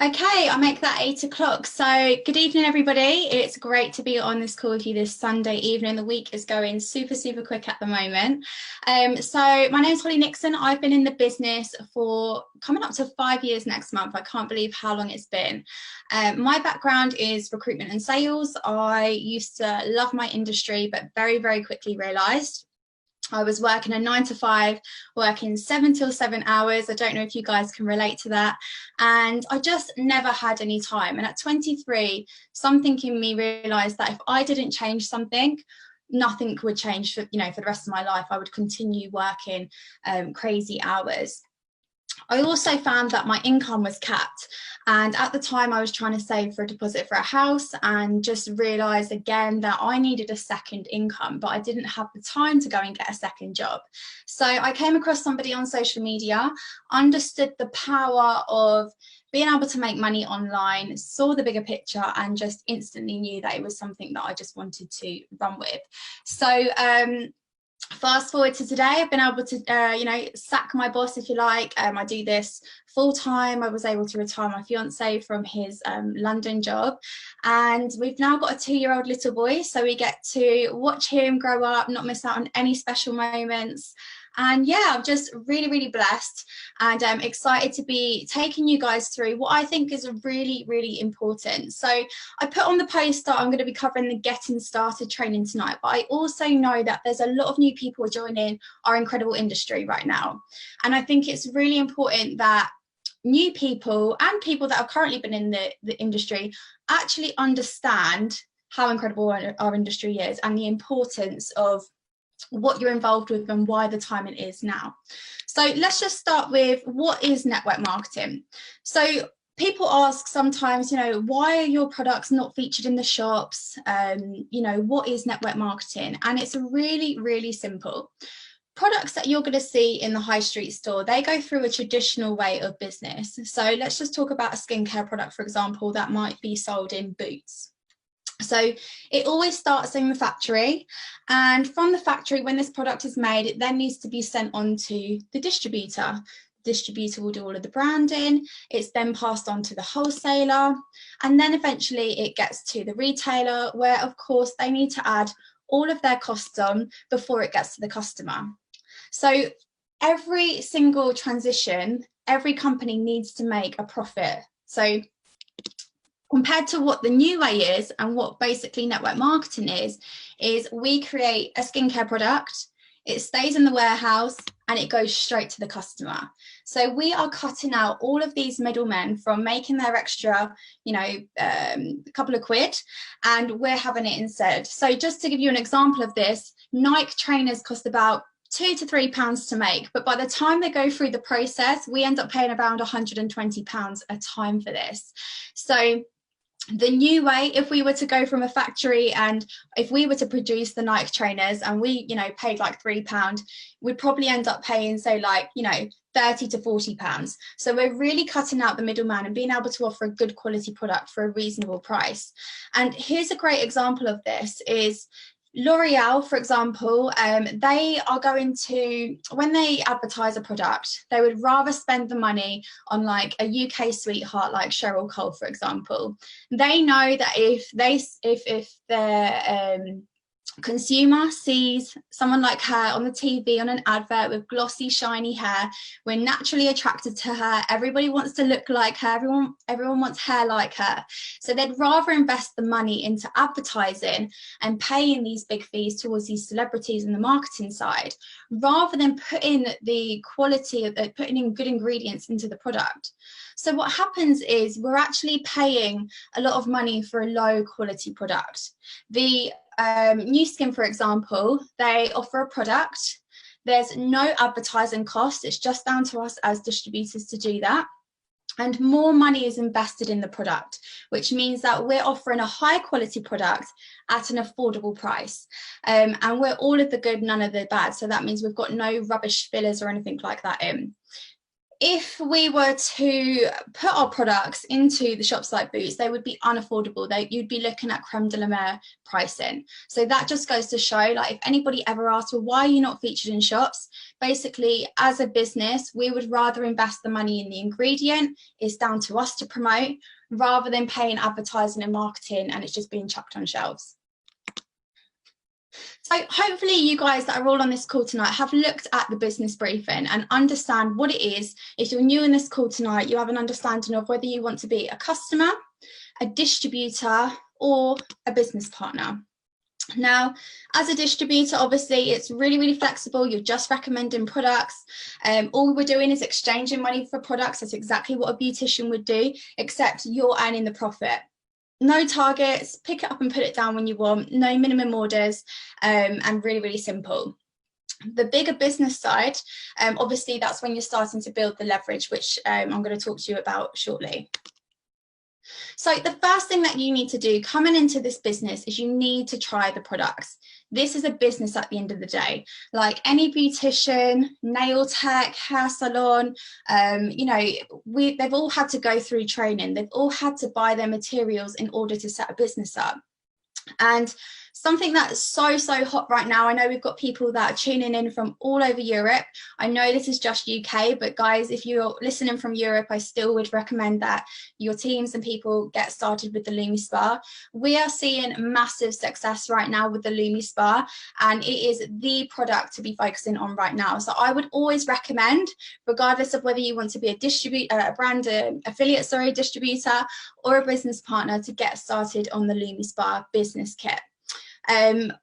Okay, I make that 8 o'clock. So good evening, everybody. It's great to be on this call with you this Sunday evening. The week is going super, super quick at the moment. So my name is Holly Nixon. I've been in the business for coming up to 5 years next month. I can't believe how long it's been. My background is recruitment and sales. I used to love my industry, but very, very quickly realised I was working a 9 to 5, working 7 till 7 hours. I don't know if you guys can relate to that. And I just never had any time. And at 23, something in me realized that if I didn't change something, nothing would change for the rest of my life. I would continue working crazy hours. I also found that my income was capped, and at the time I was trying to save for a deposit for a house and just realised again that I needed a second income, but I didn't have the time to go and get a second job. So I came across somebody on social media, understood the power of being able to make money online, saw the bigger picture, and just instantly knew that it was something that I just wanted to run with. So fast forward to today, I've been able to, sack my boss, if you like. I do this full time. I was able to retire my fiance from his London job, and we've now got a 2-year-old little boy. So we get to watch him grow up, not miss out on any special moments. And yeah, I'm just really, really blessed, and I'm excited to be taking you guys through what I think is really, really important. So I put on the post that I'm going to be covering the Getting Started training tonight, but I also know that there's a lot of new people joining our incredible industry right now. And I think it's really important that new people and people that have currently been in the industry actually understand how incredible our industry is and the importance of what you're involved with and why the time it is now. So let's just start with, what is network marketing? So people ask sometimes, why are your products not featured in the shops? What is network marketing? And it's really, really simple. Products that you're going to see in the high street store, they go through a traditional way of business. So let's just talk about a skincare product, for example, that might be sold in Boots. So it always starts in the factory, and from the factory, when this product is made, it then needs to be sent on to the distributor. The distributor will do all of the branding. It's then passed on to the wholesaler, and then eventually it gets to the retailer, where of course they need to add all of their costs on before it gets to the customer. So every single transition, every company needs to make a profit. So compared to what the new way is and what basically network marketing is we create a skincare product, it stays in the warehouse, and it goes straight to the customer. So we are cutting out all of these middlemen from making their extra, couple of quid, and we're having it instead. So just to give you an example of this, Nike trainers cost about £2 to £3 to make, but by the time they go through the process, we end up paying around £120 a time for this. So the new way, if we were to go from a factory and if we were to produce the Nike trainers and we, paid like £3, we'd probably end up paying, say, like, £30 to £40. So we're really cutting out the middleman and being able to offer a good quality product for a reasonable price. And here's a great example of this is L'Oreal, for example. They are going to, when they advertise a product, they would rather spend the money on like a UK sweetheart like Cheryl Cole, for example. They know that if their consumer sees someone like her on the TV on an advert with glossy, shiny hair, we're naturally attracted to her. Everybody wants to look like her. Everyone wants hair like her. So they'd rather invest the money into advertising and paying these big fees towards these celebrities in the marketing side, rather than putting the quality of putting in good ingredients into the product. So what happens is we're actually paying a lot of money for a low quality product. The New Skin, for example, they offer a product. There's no advertising cost. It's just down to us as distributors to do that. And more money is invested in the product, which means that we're offering a high quality product at an affordable price. And we're all of the good, none of the bad. So that means we've got no rubbish fillers or anything like that in. if we were to put our products into the shops like Boots, they would be unaffordable. You'd be looking at creme de la mer pricing. So that just goes to show, like, if anybody ever asks, well, why are you not featured in shops? Basically, as a business, we would rather invest the money in the ingredient. It's down to us to promote, rather than paying advertising and marketing and it's just being chucked on shelves. So hopefully you guys that are all on this call tonight have looked at the business briefing and understand what it is. If you're new in this call tonight, you have an understanding of whether you want to be a customer, a distributor, or a business partner. Now, as a distributor, obviously, it's really, really flexible. You're just recommending products. All we're doing is exchanging money for products. That's exactly what a beautician would do, except you're earning the profit. No targets, pick it up and put it down when you want, no minimum orders, and really, really simple. The bigger business side, obviously, that's when you're starting to build the leverage, which I'm going to talk to you about shortly. So the first thing that you need to do coming into this business is you need to try the products. This is a business at the end of the day. Like any beautician, nail tech, hair salon, you know, they've all had to go through training. They've all had to buy their materials in order to set a business up. And something that's so hot right now, I know we've got people that are tuning in from all over Europe. I know this is just UK, but guys, if you're listening from Europe, I still would recommend that your teams and people get started with the Lumi Spa. We are seeing massive success right now with the Lumi Spa, and it is the product to be focusing on right now. So I would always recommend, regardless of whether you want to be a brand affiliate, distributor, or a business partner, to get started on the Lumi Spa business kit.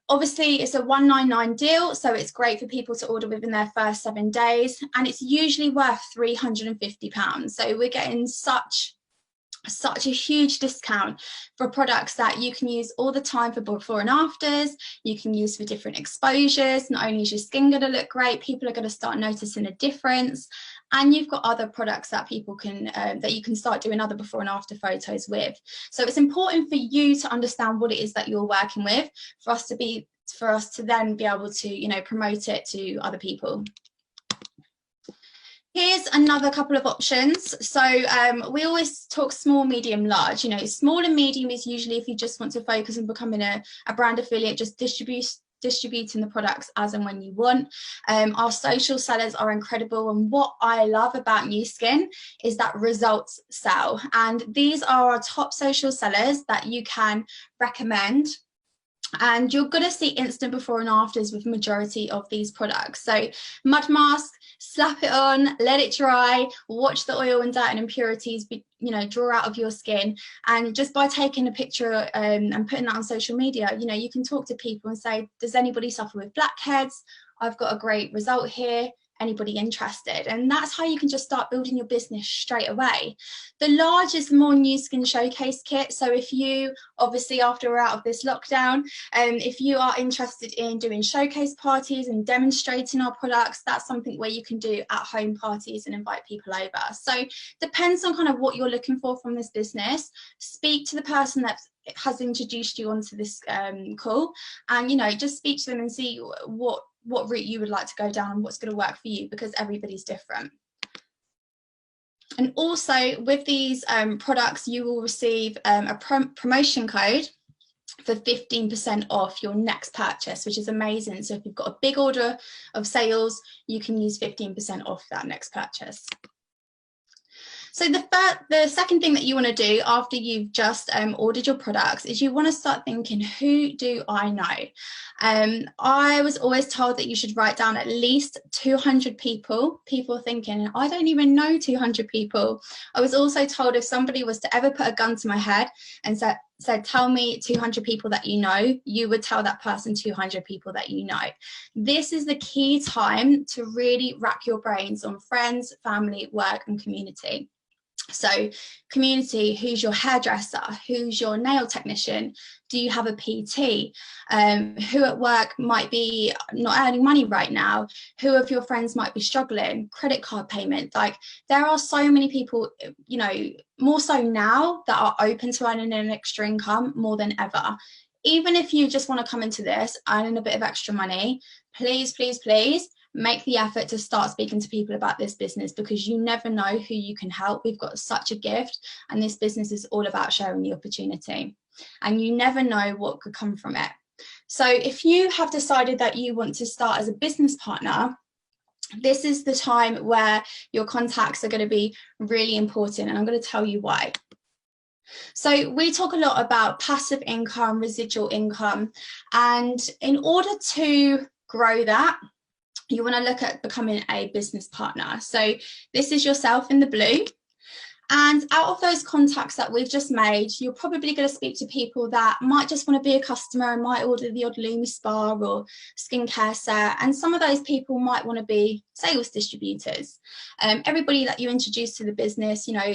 Obviously it's a 199 deal, so it's great for people to order within their first 7 days, and it's usually worth £350. So we're getting such a huge discount for products that you can use all the time for before and afters. You can use for different exposures. Not only is your skin going to look great, people are going to start noticing a difference, and you've got other products that people can that you can start doing other before and after photos with. So it's important for you to understand what it is that you're working with, for us to then be able to, you know, promote it to other people. Here's another couple of options. So we always talk small, medium, large. You know, small and medium is usually if you just want to focus on becoming a brand affiliate, just distributing the products as and when you want. Our social sellers are incredible, and what I love about New Skin is that results sell, and these are our top social sellers that you can recommend. And you're going to see instant before and afters with majority of these products. So mud mask, slap it on, let it dry, watch the oil and dirt and impurities be, you know, draw out of your skin. And just by taking a picture and putting that on social media, you know, you can talk to people and say, does anybody suffer with blackheads? I've got a great result here. Anybody interested? And that's how you can just start building your business straight away. The large is the more New Skin showcase kit. So if you, obviously after we're out of this lockdown, if you are interested in doing showcase parties and demonstrating our products, that's something where you can do at home parties and invite people over. So depends on kind of what you're looking for from this business. Speak to the person that has introduced you onto this call, and, you know, just speak to them and see what route you would like to go down and what's going to work for you, because everybody's different. And also with these products, you will receive a promotion code for 15% off your next purchase, which is amazing. So if you've got a big order of sales, you can use 15% off that next purchase. So the second thing that you want to do after you've just ordered your products is you want to start thinking, who do I know? I was always told that you should write down at least 200 people. People are thinking, I don't even know 200 people. I was also told if somebody was to ever put a gun to my head and said, tell me 200 people that you know, you would tell that person 200 people that you know. This is the key time to really rack your brains on friends, family, work, and community. So community, who's your hairdresser? Who's your nail technician? Do you have a PT? Who at work might be not earning money right now? Who of your friends might be struggling? Credit card payment. Like, there are so many people, you know, more so now, that are open to earning an extra income more than ever. Even if you just want to come into this, earning a bit of extra money, please, please, please, make the effort to start speaking to people about this business, because you never know who you can help. We've got such a gift, and this business is all about sharing the opportunity, and you never know what could come from it. So if you have decided that you want to start as a business partner, this is the time where your contacts are going to be really important, and I'm going to tell you why. So we talk a lot about passive income, residual income, and in order to grow that, you want to look at becoming a business partner. So this is yourself in the blue. And out of those contacts that we've just made, you're probably going to speak to people that might just want to be a customer and might order the odd Lumi Spa or skincare set. And some of those people might want to be sales distributors. Everybody that you introduce to the business, you know,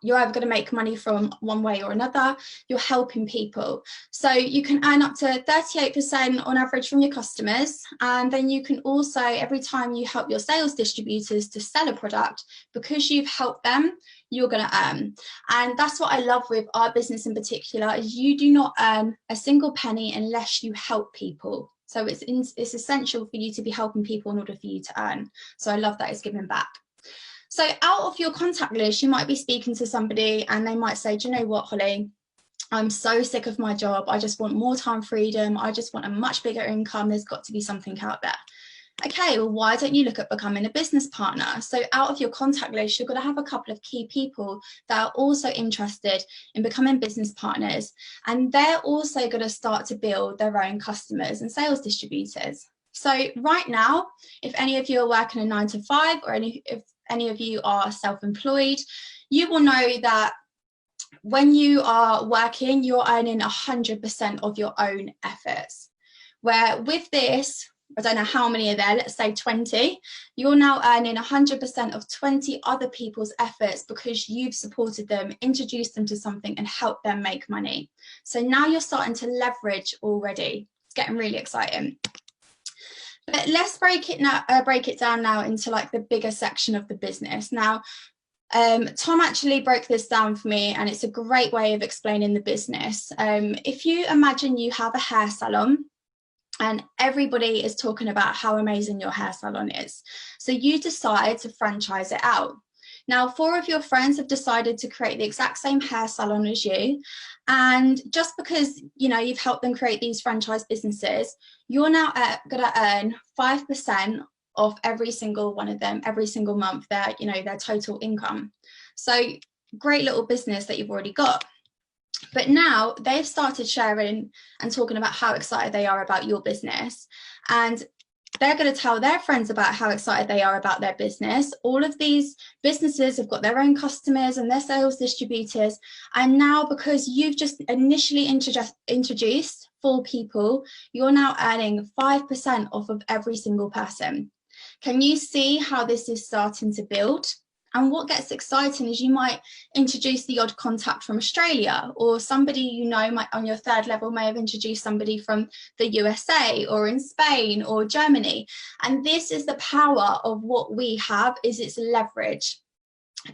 you're either going to make money from one way or another. You're helping people. So you can earn up to 38% on average from your customers. And then you can also, every time you help your sales distributors to sell a product, because you've helped them, you're going to earn. And that's what I love with our business in particular, is you do not earn a single penny unless you help people. So it's essential for you to be helping people in order for you to earn. So I love that it's giving back. So out of your contact list, you might be speaking to somebody and they might say, do you know what, Holly, I'm so sick of my job. I just want more time freedom. I just want a much bigger income. There's got to be something out there. Okay, well, why don't you look at becoming a business partner? So out of your contact list, you're going to have a couple of key people that are also interested in becoming business partners. And they're also going to start to build their own customers and sales distributors. So right now, if any of you are working a 9 to 5, or if any of you are self-employed, you will know that when you are working, you're earning 100% of your own efforts. Where with this, I don't know how many are there, let's say 20, you're now earning 100% of 20 other people's efforts, because you've supported them, introduced them to something and helped them make money. So now you're starting to leverage already. It's getting really exciting. But let's break it down now into like the bigger section of the business. Now, Tom actually broke this down for me, and it's a great way of explaining the business. If you imagine you have a hair salon, and everybody is talking about how amazing your hair salon is, so you decide to franchise it out. Now, 4 of your friends have decided to create the exact same hair salon as you. And just because, you know, you've helped them create these franchise businesses, you're now going to earn 5% of every single one of them, every single month, their total income. So great little business that you've already got. But now they've started sharing and talking about how excited they are about your business. And they're going to tell their friends about how excited they are about their business. All of these businesses have got their own customers and their sales distributors. And now, because you've just initially introduced 4 people, you're now earning 5% off of every single person. Can you see how this is starting to build? And what gets exciting is you might introduce the odd contact from Australia, or somebody you know might, on your 3rd level, may have introduced somebody from the USA or in Spain or Germany. And this is the power of what we have, is its leverage.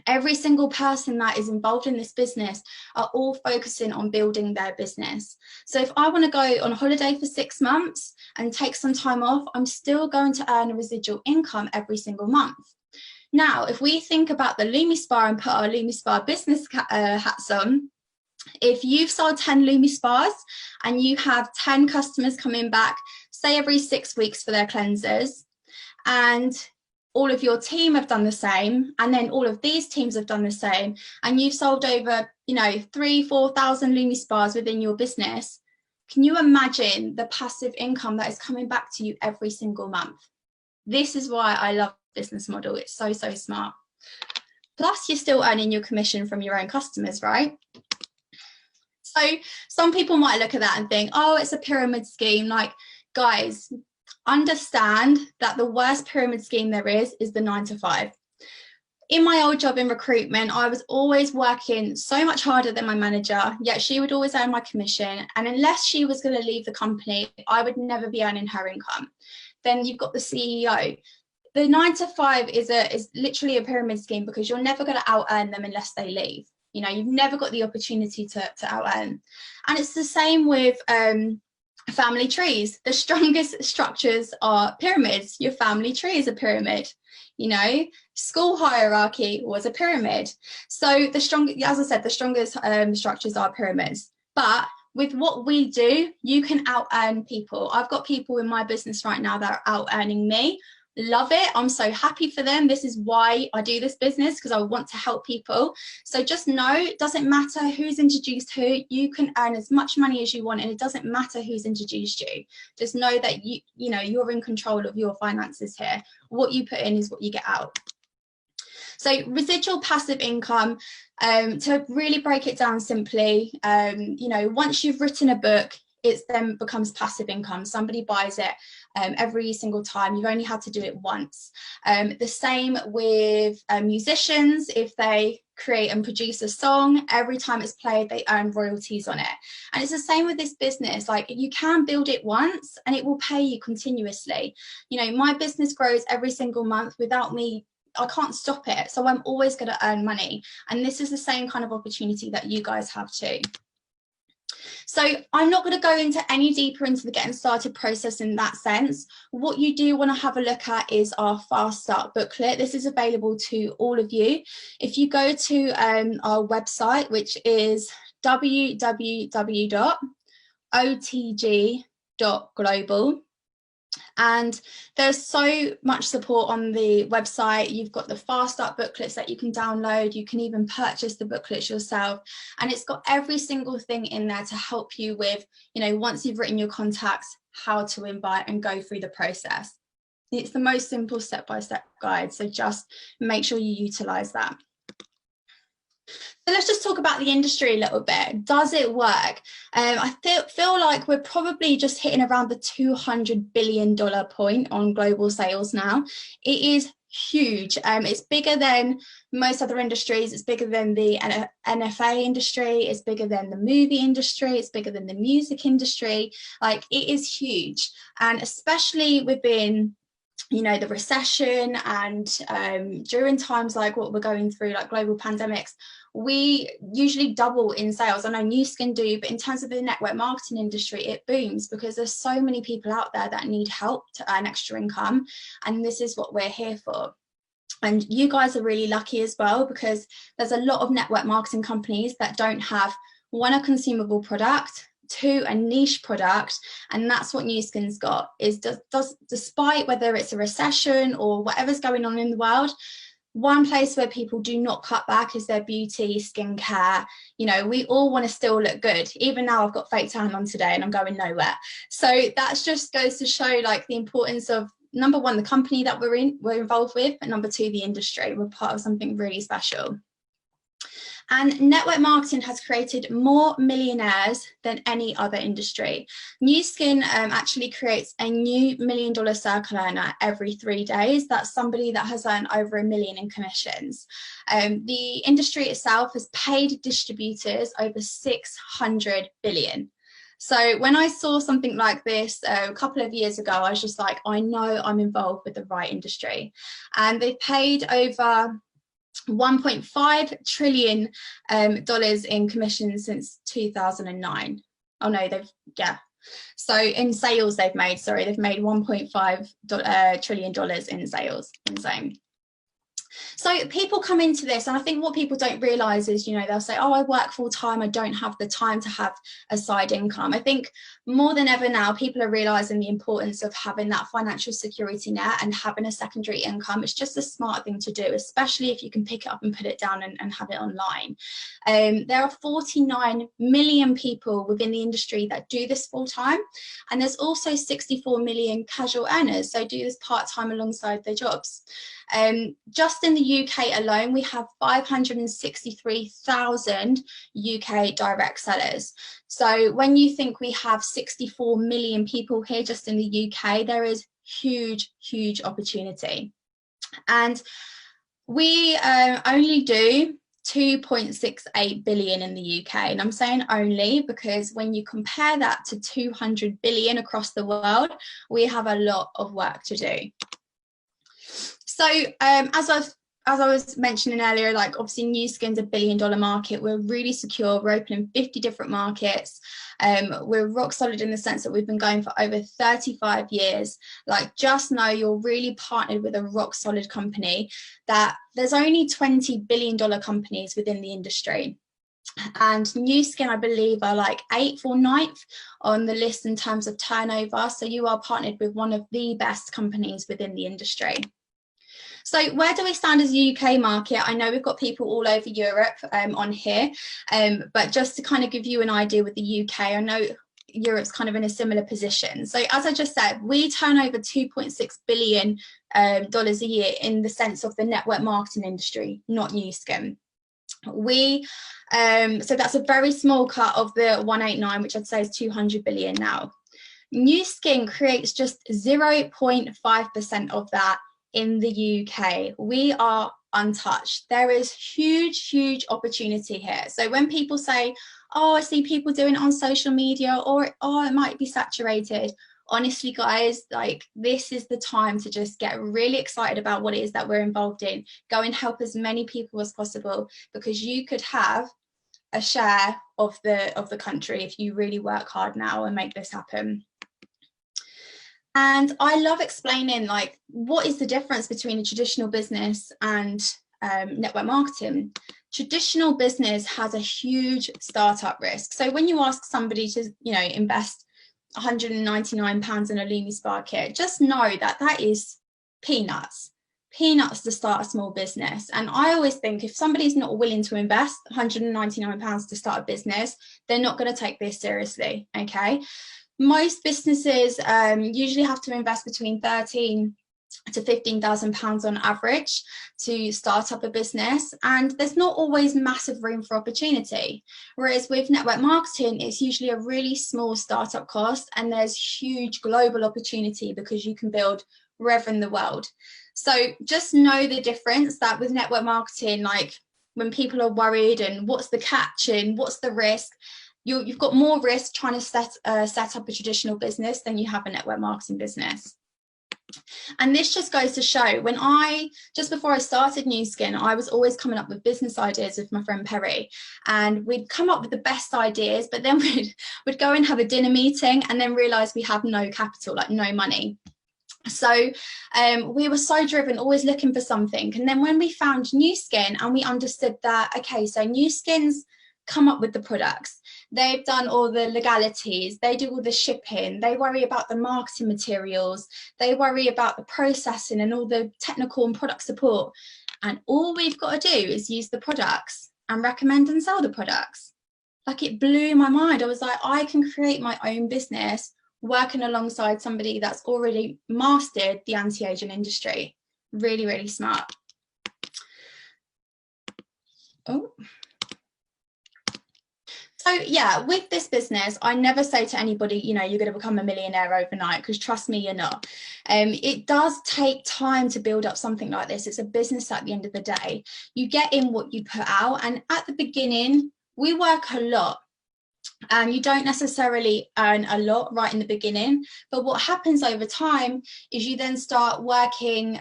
Every single person that is involved in this business are all focusing on building their business. So if I want to go on holiday for 6 months and take some time off, I'm still going to earn a residual income every single month. Now, if we think about the Lumi Spa and put our Lumi Spa business hats on, if you've sold 10 Lumi Spas and you have 10 customers coming back, say every 6 weeks for their cleansers, and all of your team have done the same, and then all of these teams have done the same, and you've sold over, 3,000-4,000 Lumi Spas within your business, can you imagine the passive income that is coming back to you every single month? This is why I love business model. It's so smart. Plus, you're still earning your commission from your own customers, right? So some people might look at that and think, oh, it's a pyramid scheme. Like, guys, understand that the worst pyramid scheme there is the 9 to 5. In my old job in recruitment, I was always working so much harder than my manager, yet she would always earn my commission. And unless she was going to leave the company, I would never be earning her income. Then you've got the CEO. The 9 to 5 is literally a pyramid scheme, because you're never going to out earn them unless they leave. You've never got the opportunity to out earn. And it's the same with Family trees, the strongest structures are pyramids. Your family tree is a pyramid. You know, school hierarchy was a pyramid. So the strongest, as I said, the strongest structures are pyramids. But with what we do, you can out earn people. I've got people in my business right now that are out earning me. Love it. I'm so happy for them. This is why I do this business, because I want to help people. So just know, it doesn't matter who's introduced who, you can earn as much money as you want, and it doesn't matter who's introduced you. Just know that you know, you're in control of your finances here. What you put in is what you get out. So residual passive income, to really break it down simply, you know, once you've written a book, it then becomes passive income. Somebody buys it every single time. You've only had to do it once. The same with musicians. If they create and produce a song, every time it's played, they earn royalties on it. And it's the same with this business. Like, you can build it once and it will pay you continuously. You know, my business grows every single month. Without me, I can't stop it. So I'm always going to earn money. And this is the same kind of opportunity that you guys have too. So I'm not going to go into any deeper into the getting started process in that sense. What you do want to have a look at is our Fast Start booklet. This is available to all of you. If you go to our website, which is www.otg.global, and there's so much support on the website. You've got the Fast Start booklets that you can download. You can even purchase the booklets yourself, and it's got every single thing in there to help you with, you know, once you've written your contacts, how to invite and go through the process. It's the most simple step-by-step guide, so just make sure you utilize that. So let's just talk about the industry a little bit. Does it work? I feel like we're probably just hitting around the $200 billion point on global sales now. It is huge. It's bigger than most other industries. It's bigger than the NFA industry. It's bigger than the movie industry. It's bigger than the music industry. Like, it is huge. And especially within, you know, the recession and during times like what we're going through, like global pandemics, we usually double in sales. I know New Skin do, but in terms of the network marketing industry, it booms because there's so many people out there that need help to earn extra income, and this is what we're here for. And you guys are really lucky as well, because there's a lot of network marketing companies that don't have, one, a consumable product, two, a niche product, and that's what New Skin's got. Is does despite whether it's a recession or whatever's going on in the world, one place where people do not cut back is their beauty, skincare. You know, we all want to still look good. Even now I've got fake tan on today and I'm going nowhere. So that just goes to show, like, the importance of, number one, the company that we're involved with, and number two, the industry. We're part of something really special. And network marketing has created more millionaires than any other industry. New Skin actually creates a new $1 million circle earner every 3 days. That's somebody that has earned over $1 million in commissions. The industry itself has paid distributors over $600 billion. So when I saw something like this a couple of years ago, I was just like, I know I'm involved with the right industry. And they've paid over $1.5 trillion in commissions since 2009. Oh no, so in sales they've made $1.5 trillion in sales. Insane. So people come into this, and I think what people don't realize is, you know, they'll say, oh, I work full time, I don't have the time to have a side income. I think more than ever now, people are realizing the importance of having that financial security net and having a secondary income. It's just a smart thing to do, especially if you can pick it up and put it down and have it online. There are 49 million people within the industry that do this full time, and there's also 64 million casual earners, so do this part time alongside their jobs. Just in the UK alone, we have 563,000 UK direct sellers. So when you think we have 64 million people here just in the UK, there is huge, huge opportunity. And we only do 2.68 billion in the UK, and I'm saying only because when you compare that to 200 billion across the world, we have a lot of work to do. So as I've as I was mentioning earlier, like obviously Nu Skin's $1 billion market. We're really secure. We're open in 50 different markets. We're rock solid in the sense that we've been going for over 35 years. Like, just know you're really partnered with a rock solid company, that there's only $20 billion companies within the industry. And Nu Skin, I believe, are like 8th or 9th on the list in terms of turnover. So you are partnered with one of the best companies within the industry. So where do we stand as a UK market? I know we've got people all over Europe on here, but just to kind of give you an idea with the UK, I know Europe's kind of in a similar position. So as I just said, we turn over $2.6 billion a year in the sense of the network marketing industry, not Nu Skin. So that's a very small cut of the 189, which I'd say is 200 billion now. Nu Skin creates just 0.5% of that in the UK. We are untouched. There is huge opportunity here. So when people say, oh, I see people doing it on social media, or oh, it might be saturated, honestly guys, like, this is the time to just get really excited about what it is that we're involved in. Go and help as many people as possible, because you could have a share of the country if you really work hard now and make this happen. And I love explaining, like, what is the difference between a traditional business and network marketing. Traditional business has a huge startup risk. So when you ask somebody to, you know, invest £199 in a Lumi Spa kit, just know that that is peanuts to start a small business. And I always think if somebody's not willing to invest £199 to start a business, they're not going to take this seriously. Okay. Most businesses usually have to invest between £13,000 to £15,000 on average to start up a business, and there's not always massive room for opportunity. Whereas with network marketing, it's usually a really small startup cost, and there's huge global opportunity because you can build wherever in the world. So just know the difference, that with network marketing, like, when people are worried and what's the catch and what's the risk, you've got more risk trying to set up a traditional business than you have a network marketing business. And this just goes to show, when just before I started Nu Skin, I was always coming up with business ideas with my friend Perry, and we'd come up with the best ideas, but then we'd go and have a dinner meeting and then realize we have no capital, like no money. So we were so driven, always looking for something. And then when we found Nu Skin and we understood that, okay, so Nu Skin's come up with the products, they've done all the legalities, they do all the shipping, they worry about the marketing materials, they worry about the processing and all the technical and product support, and all we've got to do is use the products and recommend and sell the products. Like, it blew my mind. I was like, I can create my own business working alongside somebody that's already mastered the anti-aging industry. Really smart. Oh. So yeah, with this business, I never say to anybody, you know, you're going to become a millionaire overnight, because trust me, you're not. It does take time to build up something like this. It's a business at the end of the day. You get in what you put out, and at the beginning, we work a lot. And you don't necessarily earn a lot right in the beginning, but what happens over time is you then start working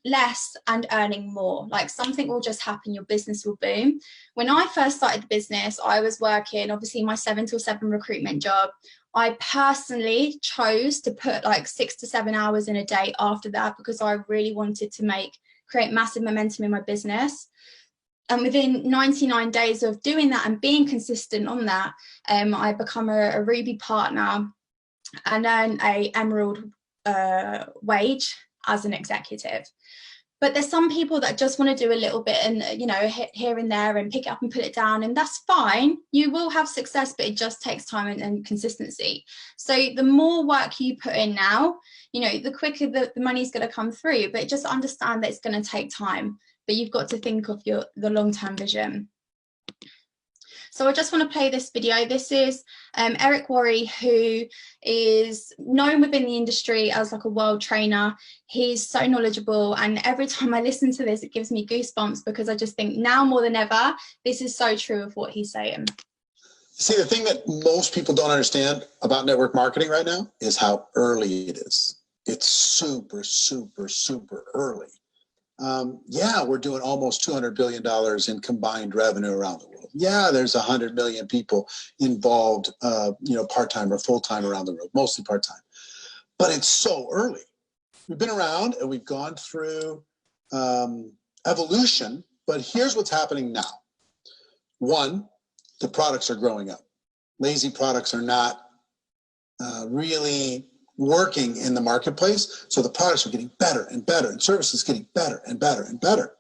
less and earning more. Like, something will just happen, your business will boom. When I first started the business, I was working, obviously, my 7 till 7 recruitment job. I personally chose to put like 6 to 7 hours in a day after that, because I really wanted to create massive momentum in my business. And within 99 days of doing that and being consistent on that, I become a Ruby partner and earn a Emerald wage as an executive. But there's some people that just want to do a little bit and, you know, hit here and there and pick it up and put it down, and that's fine. You will have success, but it just takes time and consistency. So the more work you put in now, you know, the quicker the money's going to come through, but just understand that it's going to take time. But you've got to think of the long-term vision. So I just want to play this video. This is Eric Worre, who is known within the industry as like a world trainer. He's so knowledgeable, and every time I listen to this, it gives me goosebumps, because I just think now more than ever, this is so true of what he's saying. See, the thing that most people don't understand about network marketing right now is how early it is. It's super early. Yeah, we're doing almost $200 billion in combined revenue around the world. Yeah, there's 100 million people involved, part-time or full-time around the world, mostly part-time. But it's so early. We've been around and we've gone through evolution, but here's what's happening now. One, the products are growing up. Lazy products are not really working in the marketplace, so the products are getting better and better, and services getting better and better and better.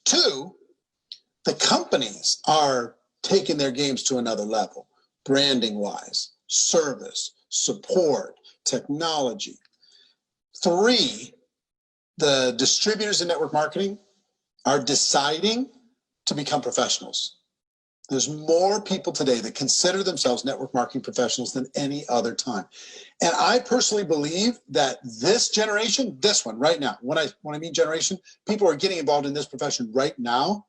Two, the companies are taking their games to another level, branding-wise, service, support, technology. Three, the distributors in network marketing are deciding to become professionals. There's more people today that consider themselves network marketing professionals than any other time. And I personally believe that this generation, this one right now, when I mean generation, people are getting involved in this profession right now.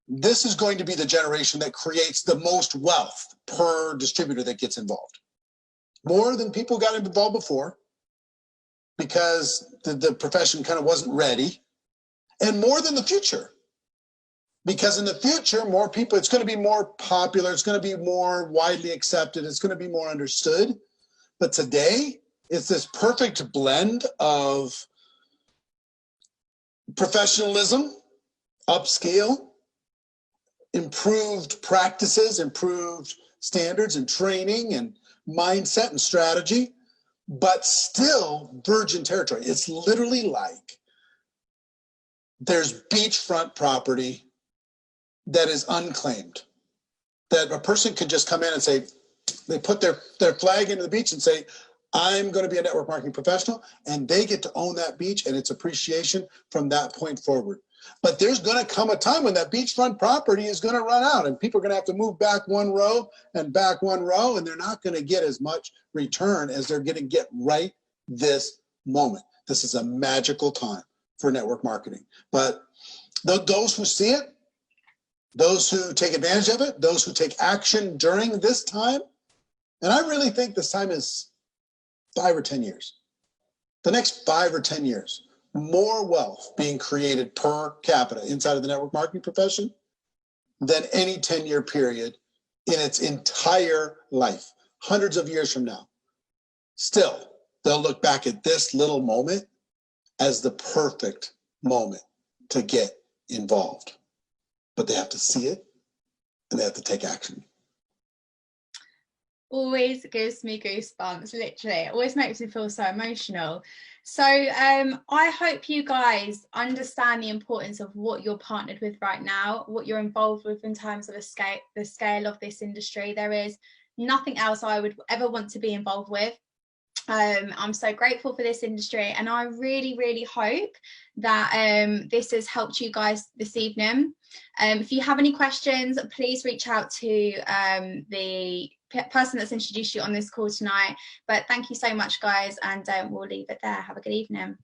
This is going to be the generation that creates the most wealth per distributor that gets involved. More than people got involved before because the profession kind of wasn't ready, and more than the future. Because in the future, more people, it's going to be more popular, it's going to be more widely accepted, it's going to be more understood. But today, it's this perfect blend of professionalism, upscale, improved practices, improved standards and training and mindset and strategy, but still virgin territory. It's literally like there's beachfront property that is unclaimed, that a person could just come in and say, they put their flag into the beach and say, I'm going to be a network marketing professional, and they get to own that beach and its appreciation from that point forward. But there's going to come a time when that beachfront property is going to run out and people are going to have to move back one row and back one row, and they're not going to get as much return as they're going to get right this moment. This is a magical time for network marketing. But those who see it, those who take advantage of it, those who take action during this time, and I really think this time is 5 or 10 years. The next 5 or 10 years, more wealth being created per capita inside of the network marketing profession than any 10-year period in its entire life, hundreds of years from now. Still, they'll look back at this little moment as the perfect moment to get involved. But they have to see it and they have to take action. Always gives me goosebumps, literally. It always makes me feel so emotional. So I hope you guys understand the importance of what you're partnered with right now, what you're involved with in terms of the scale of this industry. There is nothing else I would ever want to be involved with. I'm so grateful for this industry, and I really, really hope that this has helped you guys this evening. If you have any questions, please reach out to the person that's introduced you on this call tonight. But thank you so much, guys, and we'll leave it there. Have a good evening.